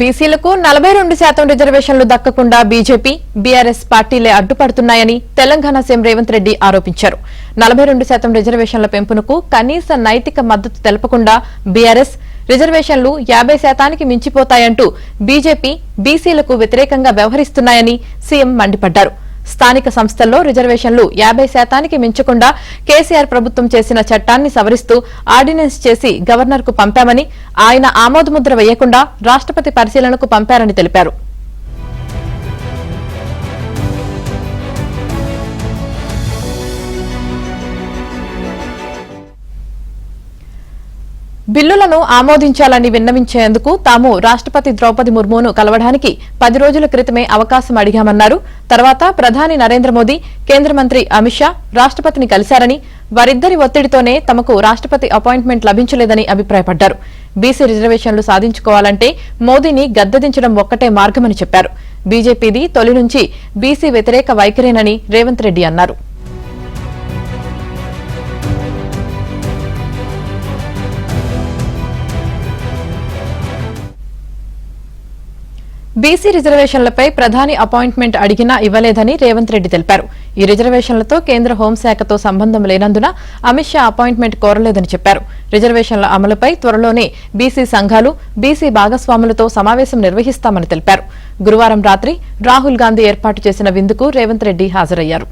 బీసీలకు 42% రిజర్వేషన్లు దక్కకుండా బీజేపీ, బీఆర్ఎస్ పార్టీలే అడ్డుపడుతున్నాయని తెలంగాణ సీఎం రేవంత్ రెడ్డి ఆరోపించారు. 42% రిజర్వేషన్ల పెంపునకు కనీస నైతిక మద్దతు తెలపకుండా బీఆర్ఎస్ రిజర్వేషన్లు 50% మించిపోతాయంటూ బీజేపీ, బీసీలకు వ్యతిరేకంగా వ్యవహరిస్తున్నాయని సీఎం మండిపడ్డారు. స్థానిక సంస్థల్లో రిజర్వేషన్లు 50% మించకుండా కేసీఆర్ ప్రభుత్వం చేసిన చట్టాన్ని సవరిస్తూ ఆర్డినెన్స్ చేసి గవర్నర్కు పంపామని, ఆయన ఆమోదముద్ర వేయకుండా రాష్ట్రపతి పరిశీలనకు పంపారని తెలిపారు. బిల్లులను ఆమోదించాలని విన్నవించేందుకు తాము రాష్ట్రపతి ద్రౌపది ముర్మును కలవడానికి 10 రోజుల క్రితమే అవకాశం అడిగామన్నారు. తర్వాత ప్రధాని నరేంద్ర మోదీ, కేంద్ర మంత్రి అమిత్ షా రాష్ట్రపతిని కలిశారని, వారిద్దరి ఒత్తిడితోనే తమకు రాష్ట్రపతి అపాయింట్మెంట్ లభించలేదని అభిప్రాయపడ్డారు. బీసీ రిజర్వేషన్లు సాధించుకోవాలంటే మోదీని గద్దెదించడం ఒక్కటే మార్గమని చెప్పారు. బీజేపీది తొలి నుంచి బీసీ వ్యతిరేక వైఖరేనని రేవంత్ రెడ్డి అన్నారు. బీసీ రిజర్వేషన్లపై ప్రధాని అపాయింట్మెంట్ అడిగినా ఇవ్వలేదని రేవంత్ రెడ్డి తెలిపారు. ఈ రిజర్వేషన్లతో కేంద్ర హోంశాఖతో సంబంధం లేనందున అమిత్ షా అపాయింట్మెంట్ కోరలేదని చెప్పారు. రిజర్వేషన్ల అమలుపై త్వరలోనే బీసీ సంఘాలు, బీసీ భాగస్వాములతో సమావేశం నిర్వహిస్తామని తెలిపారు. గురువారం రాత్రి రాహుల్ గాంధీ ఏర్పాటు చేసిన విందుకు రేవంత్ రెడ్డి హాజరయ్యారు.